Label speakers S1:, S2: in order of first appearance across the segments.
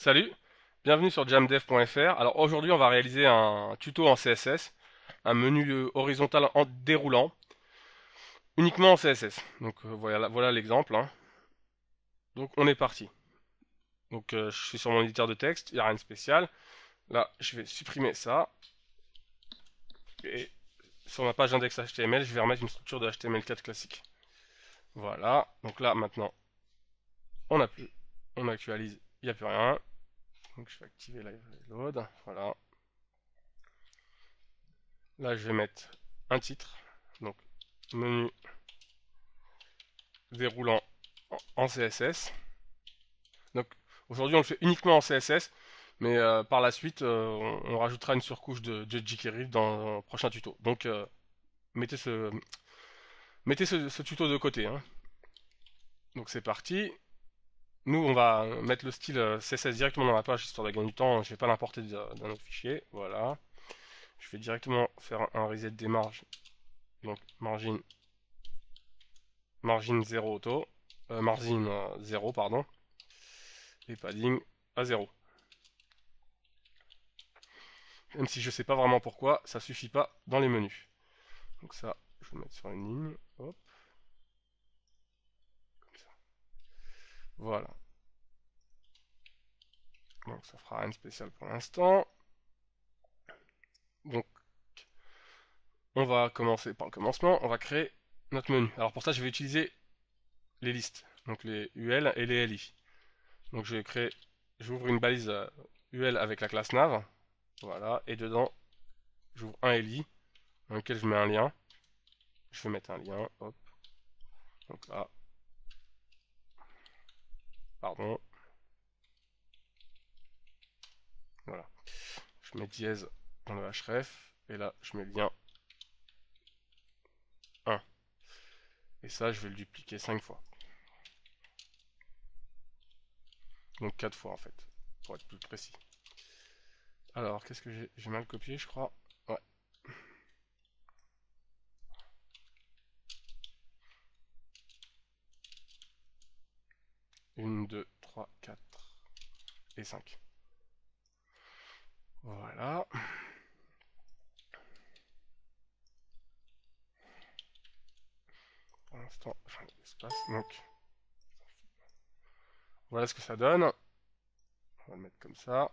S1: Salut, bienvenue sur jamdev.fr. Alors aujourd'hui on va réaliser un tuto en CSS, un menu horizontal en déroulant, uniquement en CSS. Donc voilà l'exemple, hein. Donc on est parti. Donc je suis sur mon éditeur de texte, il n'y a rien de spécial. Là je vais supprimer ça. Et sur ma page index HTML, je vais remettre une structure de HTML4 classique. Voilà, donc là maintenant on a plus, on actualise, il n'y a plus rien. Donc je vais activer Live Reload, voilà. Là je vais mettre un titre, donc menu déroulant en CSS. Donc aujourd'hui on le fait uniquement en CSS, mais par la suite on rajoutera une surcouche de jQuery dans un prochain tuto. Donc mettez ce, mettez ce tuto de côté, hein. Donc c'est parti. Nous on va mettre le style CSS directement dans la page histoire de gagner du temps. Je vais pas l'importer d'un autre fichier. Voilà. Je vais directement faire un reset des marges. Donc margin 0 auto. Margin 0 pardon. Et padding à 0. Même si je sais pas vraiment pourquoi, ça suffit pas dans les menus. Donc ça, je vais le mettre sur une ligne. Hop, comme ça. Voilà. Donc ça fera rien de spécial pour l'instant. Donc on va commencer par le commencement. On va créer notre menu. Alors pour ça, je vais utiliser les listes. Donc les UL et les LI. Donc je vais créer, j'ouvre une balise UL avec la classe nav. Voilà. Et dedans, j'ouvre un LI dans lequel je mets un lien. Je vais mettre un lien. Hop. Donc là, pardon. Voilà. Je mets dièse dans le href. Et là, je mets le lien 1. Et ça, je vais le dupliquer 5 fois. Donc 4 fois en fait, pour être plus précis. Alors, qu'est-ce que j'ai mal copié, je crois. Ouais. Une, 2, 3, 4 et 5. Voilà. Pour l'instant, enfin, l'espace. Donc, voilà ce que ça donne. On va le mettre comme ça.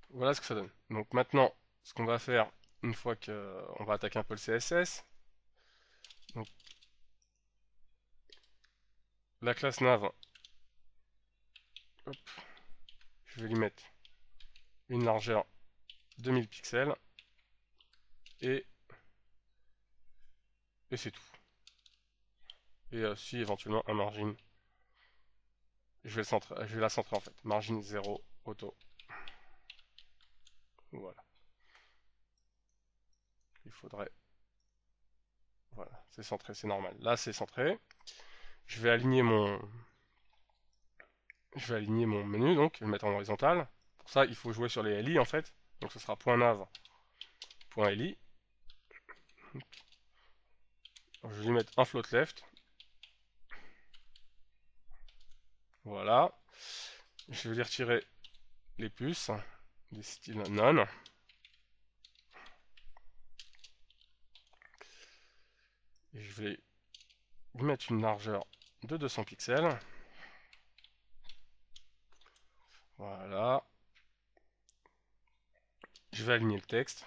S1: Voilà ce que ça donne. Donc maintenant, ce qu'on va faire, une fois qu'on va attaquer un peu le CSS, donc la classe nav, hop, je vais lui mettre une largeur de 1000 pixels et, et c'est tout. Et si éventuellement un margin, je vais la centrer en fait. Margin 0 auto. Voilà. Il faudrait. Voilà, c'est centré, c'est normal. Là, c'est centré. Je vais aligner mon. Je vais aligner mon menu, donc, je vais le mettre en horizontal. Pour ça, il faut jouer sur les LI en fait. Donc, ce sera .nav, .li. Je vais lui mettre un float left. Voilà. Je vais lui retirer les puces, des styles none. Et je vais lui mettre une largeur de 200 pixels. Voilà. Je vais aligner le texte.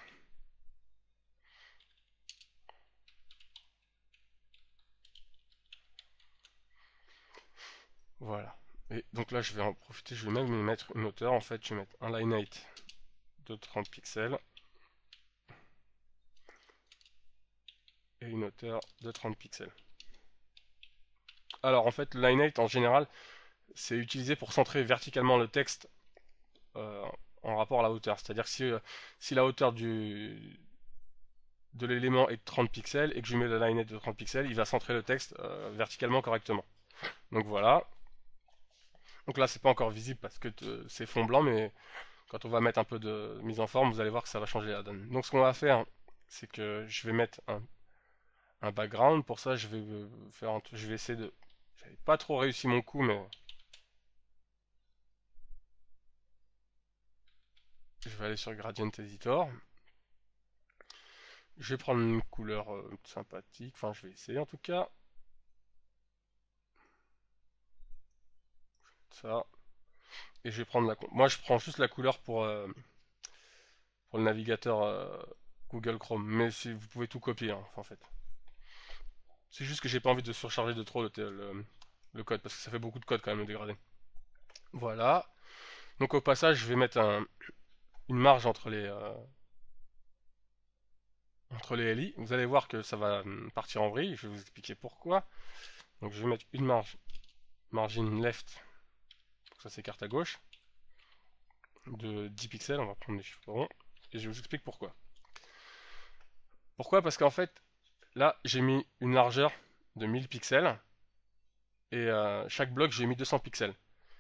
S1: Voilà. Et donc là, je vais en profiter, je vais même y mettre une hauteur. En fait, je vais mettre un line height de 30 pixels et une hauteur de 30 pixels. Alors en fait, le line height en général, c'est utilisé pour centrer verticalement le texte euh, en rapport à la hauteur. C'est-à-dire que si la hauteur de l'élément est de 30 pixels et que je mets le line height de 30 pixels, il va centrer le texte verticalement correctement. Donc voilà. Donc là, c'est pas encore visible parce que c'est fond blanc, mais quand on va mettre un peu de mise en forme, vous allez voir que ça va changer la donne. Donc ce qu'on va faire, c'est que je vais mettre un background. Pour ça, je vais je vais essayer de. J'avais pas trop réussi mon coup, mais je vais aller sur Gradient Editor. Je vais prendre une couleur sympathique. Enfin, je vais essayer en tout cas. Ça. Et je vais prendre la. Moi, je prends juste la couleur pour le navigateur Google Chrome. Mais si vous pouvez tout copier, hein, en fait. C'est juste que j'ai pas envie de surcharger de trop le code parce que ça fait beaucoup de code quand même le dégradé. Voilà. Donc au passage, je vais mettre une marge entre les LI. Vous allez voir que ça va partir en vrille. Je vais vous expliquer pourquoi. Donc je vais mettre une margin left pour que ça s'écarte à gauche de 10 pixels. On va prendre les chiffres ronds et je vous explique pourquoi. Pourquoi? Parce qu'en fait, là, j'ai mis une largeur de 1000 pixels et chaque bloc, j'ai mis 200 pixels.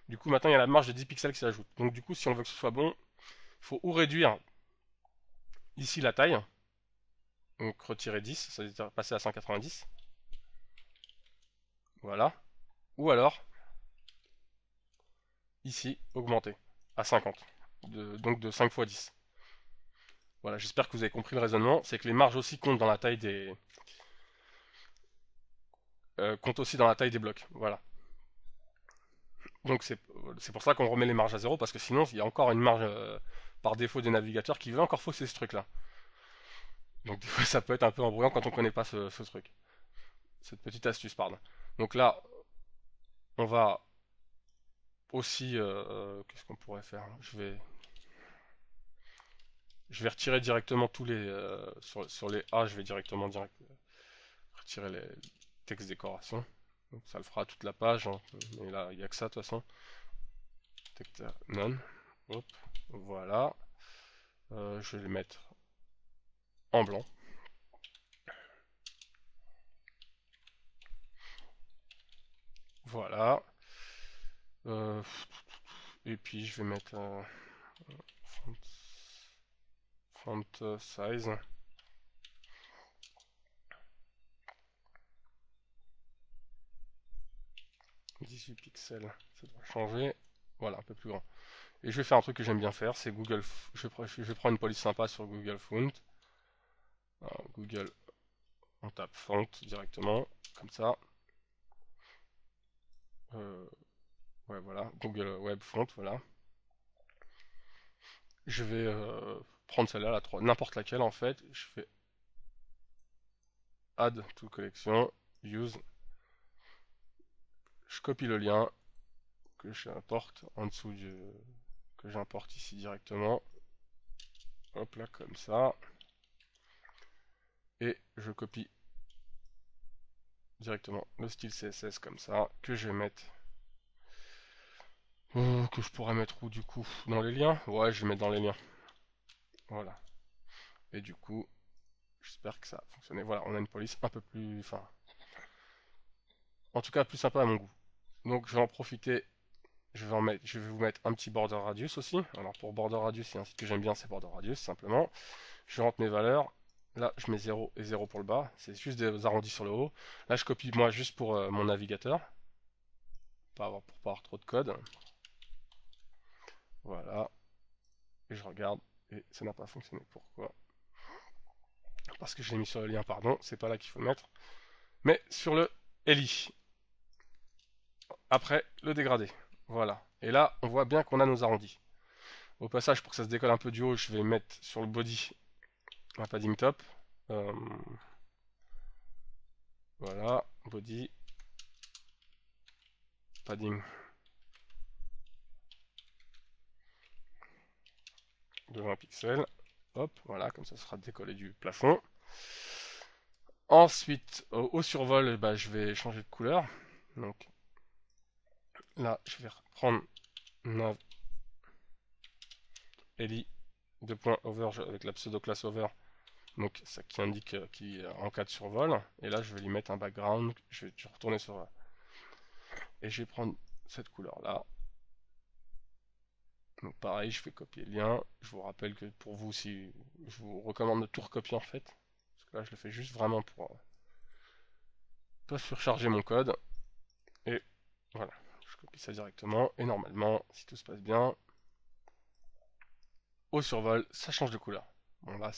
S1: Du coup, maintenant, il y a la marge de 10 pixels qui s'ajoute. Donc du coup, si on veut que ce soit bon, il faut ou réduire ici la taille, donc retirer 10, ça veut dire passer à 190, voilà, ou alors ici augmenter à 50, donc de 5 fois 10. Voilà, j'espère que vous avez compris le raisonnement, c'est que les marges aussi comptent dans la taille comptent aussi dans la taille des blocs, voilà. Donc c'est pour ça qu'on remet les marges à zéro, parce que sinon il y a encore une marge par défaut des navigateurs qui veut encore fausser ce truc là. Donc des fois ça peut être un peu embrouillant quand on connaît pas ce truc. Cette petite astuce, pardon. Donc là, on va aussi, qu'est-ce qu'on pourrait faire? Je vais retirer directement tous les, sur les A, je vais directement retirer les textes décoration. Donc ça le fera toute la page, hein. Mais là, il n'y a que ça de toute façon. Texte none. Hop, voilà. Je vais les mettre en blanc. Voilà. Euh, et puis je vais mettre font size. 18 pixels, ça doit changer. Voilà, un peu plus grand. Et je vais faire un truc que j'aime bien faire, c'est je vais prendre une police sympa sur Google Font. Google, on tape Font directement, comme ça. Ouais, voilà, Google Web Font, voilà. Je vais prendre celle-là, n'importe laquelle en fait. Je fais Add to Collection, Use. Je copie le lien que j'importe en dessous que j'importe ici directement. Hop là, comme ça. Et je copie directement le style CSS comme ça, que je vais mettre. Que je pourrais mettre où du coup? Dans les liens? Ouais, je vais mettre dans les liens. Voilà. Et du coup, j'espère que ça a fonctionné. Voilà, on a une police un peu plus. Enfin, en tout cas, plus sympa à mon goût. Donc, je vais en profiter. Je vais vous mettre un petit border radius aussi. Alors, pour border radius, il y a un site que j'aime bien, c'est border radius, simplement. Je rentre mes valeurs. Là, je mets 0 et 0 pour le bas. C'est juste des arrondis sur le haut. Là, je copie moi juste pour mon navigateur. Pour pas avoir trop de code. Voilà. Et je regarde. Et ça n'a pas fonctionné. Pourquoi? Parce que je l'ai mis sur le lien, pardon. C'est pas là qu'il faut le mettre. Mais sur le LI. Après le dégradé. Voilà. Et là, on voit bien qu'on a nos arrondis. Au passage, pour que ça se décolle un peu du haut, je vais mettre sur le body un padding top. Euh, voilà, body, padding de 20 pixels. Hop, voilà, comme ça sera décollé du plafond. Ensuite, au survol, bah, je vais changer de couleur. Donc là, je vais reprendre nav li 2.over avec la pseudo classe over. Donc ça qui indique qui en cas de survol. Et là, je vais lui mettre un background. Je vais retourner sur et je vais prendre cette couleur là. Donc pareil, je fais copier le lien. Je vous rappelle que pour vous, si je vous recommande de tout recopier en fait. Parce que là, je le fais juste vraiment pour pas surcharger mon code. Et voilà, je copie ça directement. Et normalement, si tout se passe bien, au survol, ça change de couleur. Bon, là,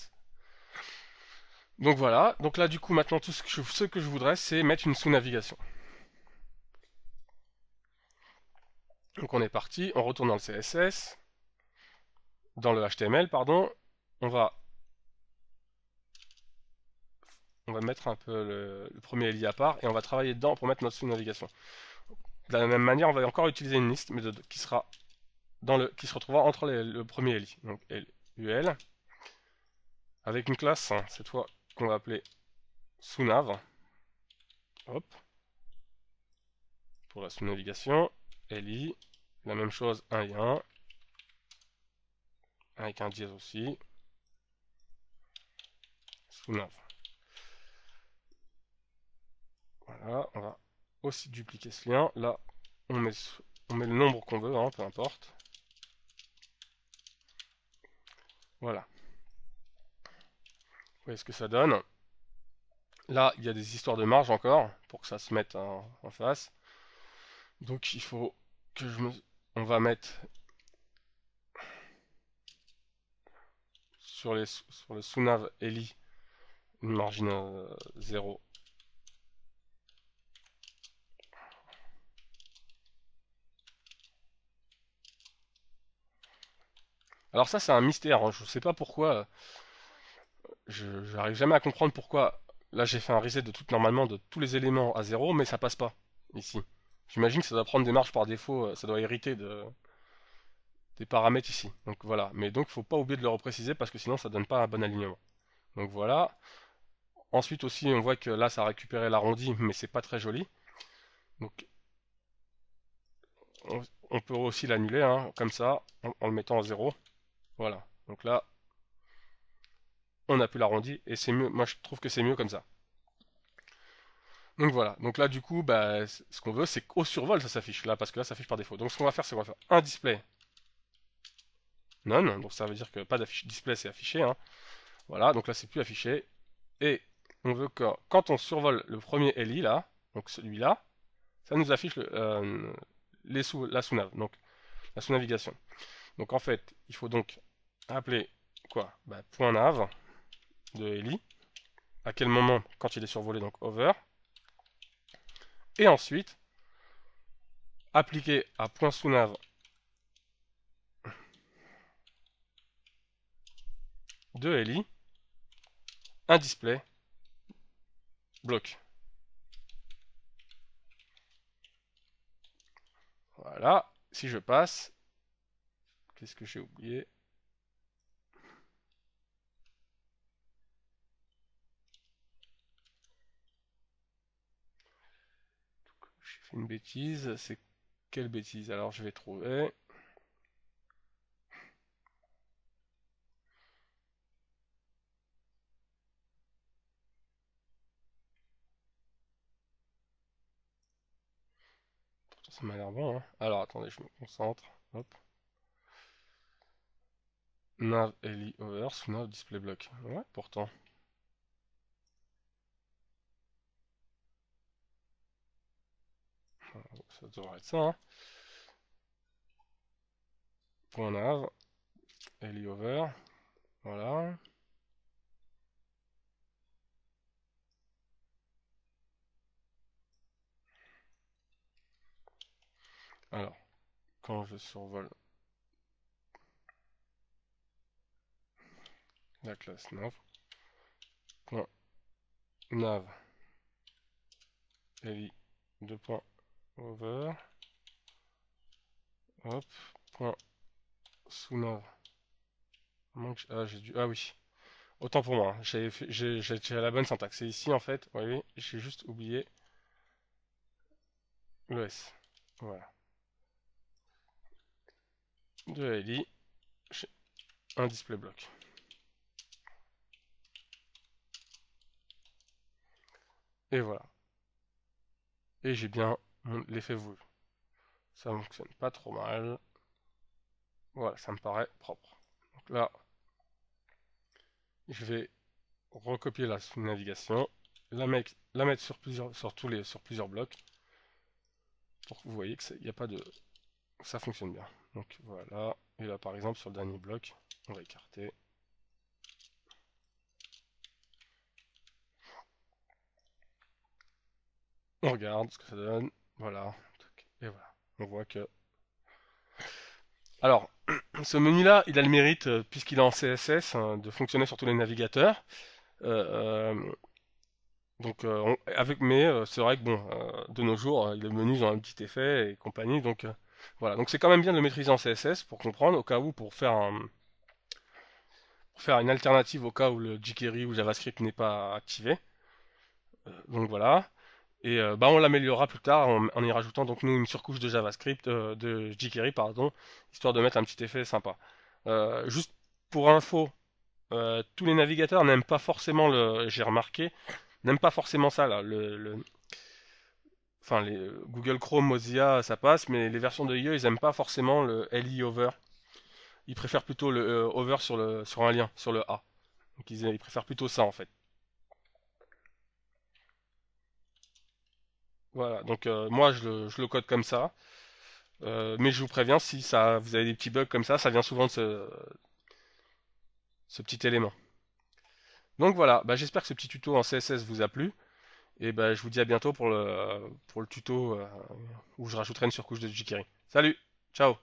S1: donc voilà, donc là du coup maintenant tout ce que je voudrais c'est mettre une sous-navigation. Donc on est parti, on retourne dans le CSS, dans le HTML pardon, on va mettre un peu le premier LI à part et on va travailler dedans pour mettre notre sous-navigation. De la même manière on va encore utiliser une liste mais qui sera qui se retrouvera entre le premier LI, donc LUL, avec une classe cette fois qu'on va appeler sous-nav, hop, pour la sous-navigation, LI, la même chose 1 et 1, avec un dièse aussi, sous-nav. Voilà, on va aussi dupliquer ce lien. Là, on met le nombre qu'on veut, hein, peu importe. Voilà. Vous voyez ce que ça donne. Là, il y a des histoires de marge encore, pour que ça se mette en face. Donc il faut que on va mettre sur le sous-nav ELI une margine 0. Alors ça c'est un mystère, hein. Je ne sais pas pourquoi, je n'arrive jamais à comprendre pourquoi. Là j'ai fait un reset de tout normalement de tous les éléments à 0, mais ça passe pas ici. J'imagine que ça doit prendre des marges par défaut, ça doit hériter des paramètres ici. Donc voilà, mais donc il faut pas oublier de le repréciser parce que sinon ça donne pas un bon alignement. Donc voilà. Ensuite aussi on voit que là ça a récupéré l'arrondi, mais c'est pas très joli. Donc on peut aussi l'annuler, hein, comme ça, en le mettant en 0. Voilà. Donc là, on a plus l'arrondi et c'est mieux. Moi je trouve que c'est mieux comme ça. Donc voilà. Donc là du coup, bah, ce qu'on veut, c'est qu'au survol ça s'affiche là, parce que là ça s'affiche par défaut. Donc ce qu'on va faire, c'est qu'on va faire un display none. Donc ça veut dire que pas d'affiche display, c'est affiché, hein. Voilà. Donc là c'est plus affiché. Et on veut que quand on survole le premier LI là, donc celui-là, ça nous affiche la sous-nav, donc la sous-navigation. Donc en fait, il faut donc appeler quoi, bah, point .nav de LI, à quel moment quand il est survolé, donc over, et ensuite appliquer à point sous-nav de LI un display bloc. Voilà, si je passe, qu'est-ce que j'ai oublié? J'ai fait une bêtise, c'est quelle bêtise? Alors je vais trouver. Pourtant ça m'a l'air bon, hein. Alors attendez, je me concentre. Hop. Nav LI over sous nav display block. Ouais, pourtant. Ça devrait être ça, hein. Point nav, LI over. Voilà. Alors, quand je survole la classe nav, point nav li 2 points over, hop, point sous nav. Ah, j'ai dû. Ah oui. Autant pour moi, hein. J'ai la bonne syntaxe. C'est ici en fait, vous voyez, j'ai juste oublié le S. Voilà. De LI, un display block. Et voilà. Et j'ai bien l'effet voulu. Ça fonctionne pas trop mal. Voilà, ça me paraît propre. Donc là, je vais recopier la navigation. la mettre sur sur plusieurs blocs. Pour que vous voyez que il y a pas de, ça fonctionne bien. Donc voilà. Et là par exemple sur le dernier bloc, on va écarter. On regarde ce que ça donne. Voilà. Et voilà. On voit que. Alors, ce menu-là, il a le mérite, puisqu'il est en CSS, hein, de fonctionner sur tous les navigateurs. Euh, mais c'est vrai que bon, de nos jours, les menus ont un petit effet et compagnie. Donc voilà. Donc c'est quand même bien de le maîtriser en CSS pour comprendre, au cas où, pour faire une alternative au cas où le jQuery ou JavaScript n'est pas activé. Donc voilà. Et bah, on l'améliorera plus tard en y rajoutant donc nous une surcouche de JavaScript, de jQuery pardon, histoire de mettre un petit effet sympa. Juste pour info, tous les navigateurs n'aiment pas forcément j'ai remarqué, n'aiment pas forcément ça là. Enfin les Google Chrome, Mozilla, ça passe, mais les versions de IE, ils aiment pas forcément le LI over. Ils préfèrent plutôt le over sur un lien, sur le A. Donc ils préfèrent plutôt ça en fait. Voilà, donc moi je le code comme ça. Mais je vous préviens, si ça, vous avez des petits bugs comme ça vient souvent de ce petit élément. Donc voilà, bah, j'espère que ce petit tuto en CSS vous a plu. Et bah, je vous dis à bientôt pour le tuto où je rajouterai une surcouche de jQuery. Salut, ciao!